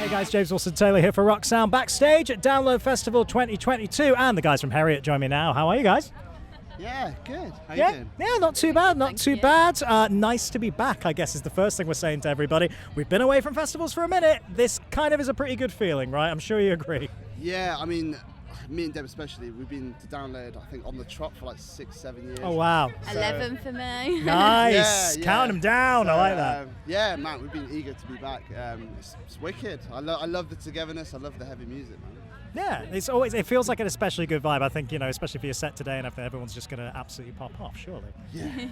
Hey guys, James Wilson-Taylor here for Rock Sound backstage at Download Festival 2022, and the guys from Heriot join me now. How are you guys? Yeah, good. How you doing? Yeah, not too bad, not too bad. Nice to be back, I guess, is the first thing we're saying to everybody. We've been away from festivals for a minute. This kind of is a pretty good feeling, right? I'm sure you agree. Yeah, I mean, me and Deb especially, we've been to Download, I think, on the trot for like 6-7 years. Oh, wow. 11 for me. Nice. Yeah. Count them down. So, I like that. Yeah, man, we've been eager to be back. It's wicked. I love the togetherness. I love the heavy music, man. Yeah, it feels like an especially good vibe. I think, especially for your set today, and everyone's just going to absolutely pop off, surely.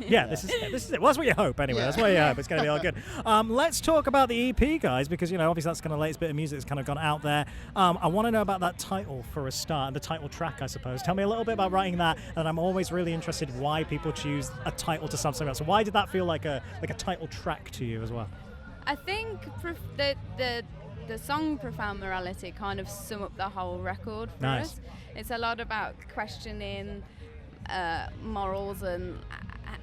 Yeah, this is it. Well, that's what you hope, anyway. Yeah. That's what you hope. It's going to be all good. Let's talk about the EP, guys, because, obviously that's kind of the latest bit of music that's kind of gone out there. I want to know about that title for a start, and the title track, I suppose. Tell me a little bit about writing that, and I'm always really interested why people choose a title to something else. So why did that feel like a title track to you as well? I think the song Profound Morality kind of sum up the whole record for us. It's a lot about questioning morals and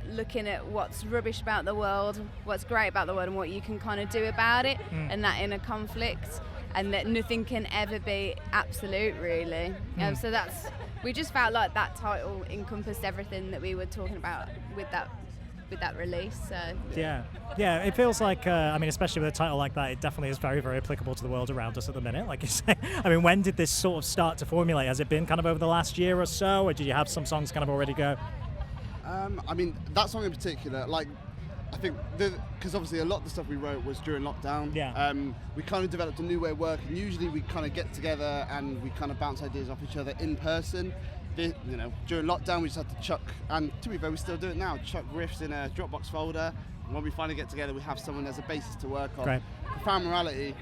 looking at what's rubbish about the world, what's great about the world, and what you can kind of do about it, and that inner conflict, and that nothing can ever be absolute, really. So we just felt like that title encompassed everything that we were talking about with that release. So yeah, it feels like especially with a title like that, it definitely is very, very applicable to the world around us at the minute, like you say. I mean, when did this sort of start to formulate? Has it been kind of over the last year or so, or did you have some songs kind of already go? I mean, that song in particular, like, I think because obviously a lot of the stuff we wrote was during lockdown. We kind of developed a new way of working. Usually we kind of get together and we kind of bounce ideas off each other in person. During lockdown we just had to chuck, and to be fair we still do it now, chuck riffs in a Dropbox folder, and when we finally get together we have someone as a basis to work on. Great. Profound Morality,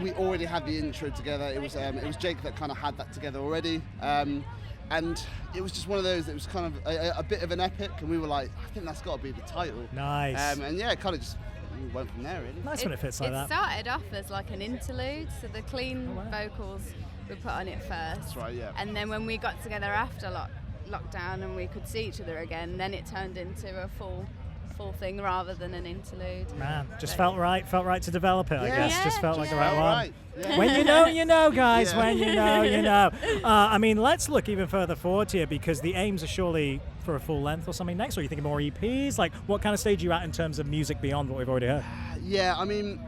we already had the intro together. It was Jake that kind of had that together already, and it was just one of those, it was kind of a bit of an epic, and we were like, I think that's got to be the title. Nice. And yeah, it kind of just went from there, really. Nice when it fits like that. It started off as like an interlude, so the clean vocals we put on it first. That's right, yeah. And then when we got together after lockdown and we could see each other again, then it turned into a full thing rather than an interlude. Man, just felt right to develop it, I guess. Yeah, just felt like the right one. Right. Yeah. When you know, guys. Yeah. When you know. I mean, let's look even further forward here, because the aims are surely for a full length or something next, or are you thinking more EPs? Like, what kind of stage are you at in terms of music beyond what we've already heard? Yeah, I mean,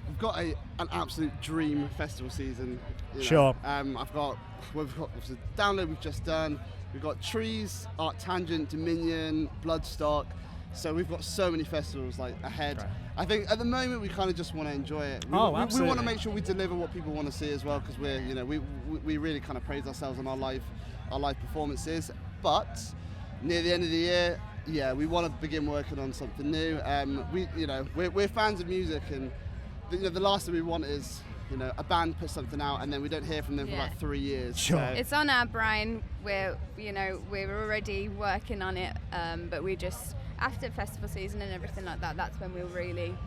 we've got an absolute dream festival season. Sure. We've got obviously Download we've just done. We've got Trees, Art Tangent, Dominion, Bloodstock. So we've got so many festivals ahead. Right. I think at the moment we kind of just want to enjoy it. We want to make sure we deliver what people want to see as well, because we really kind of praise ourselves on our live performances. But near the end of the year, yeah, we want to begin working on something new. We're fans of music, and the last thing we want is a band puts something out and then we don't hear from them for like 3 years. Sure. So. It's on our brain. We're already working on it, but we just, after festival season and everything like that, that's when we'll really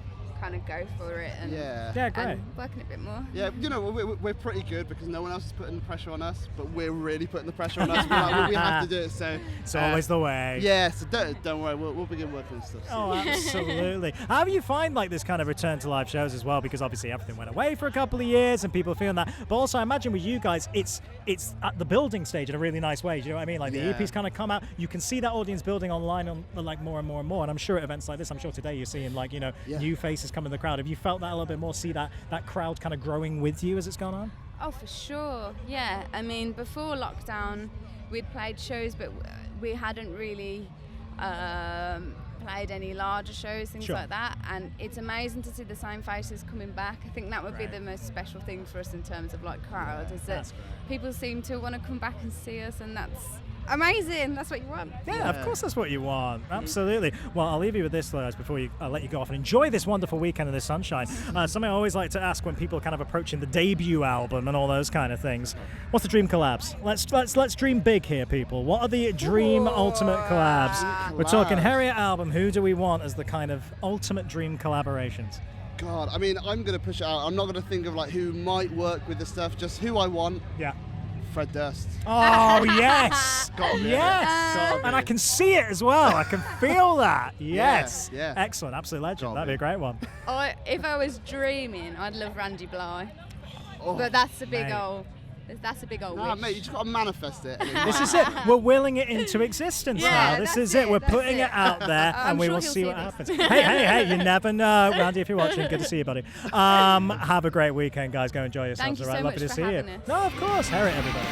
kind of go for it and great. And working a bit more. Yeah, we're pretty good because no one else is putting the pressure on us, but we're really putting the pressure on us. We have to do it, so it's always the way. Yeah, so don't worry, we'll begin working on stuff. Oh, absolutely. How do you find this kind of return to live shows as well? Because obviously everything went away for a couple of years and people are feeling that. But also I imagine with you guys, it's at the building stage in a really nice way. Do you know what I mean? Like the EPs kind of come out, you can see that audience building online on more and more and more. And I'm sure at events like this, I'm sure today you're seeing new faces come in the crowd. Have you felt that a little bit more? See that crowd kind of growing with you as it's gone on? Oh, for sure. Yeah. I mean, before lockdown, we'd played shows, but we hadn't really played any larger shows, things like that. And it's amazing to see the same faces coming back. I think that would be the most special thing for us in terms of crowd, is that people seem to want to come back and see us, and that's amazing. That's what you want. Yeah, of course that's what you want. Absolutely. Well, I'll leave you with this, guys, before I let you go off and enjoy this wonderful weekend in the sunshine. Something I always like to ask when people are kind of approaching the debut album and all those kind of things. What's the dream collabs? Let's dream big here, people. What are the dream ultimate collabs? We're talking Heriot album. Who do we want as the kind of ultimate dream collaborations? God, I mean, I'm going to push it out. I'm not going to think of who might work with the stuff, just who I want. Yeah. Fred Durst. Oh, yes. Gotta be Yes. Gotta be. And I can see it as well. I can feel that. Yes. yeah. Excellent. Absolute legend. Gotta That'd be a be. great one. If I was dreaming, I'd love Randy Bly. Oh, But that's a big mate. old. That's a big old nah, wish. mate, you just got to manifest it. This is it. We're willing it into existence Yeah, now. This that's is it. We're that's putting it out there, I'm and we sure will he'll see see what this. happens. Hey, you never know. Randy, if you're watching, good to see you, buddy. Have a great weekend, guys. Go enjoy yourselves. Thank you all right? so Lovely much to for see you. having us. No, of course. Heriot, everybody.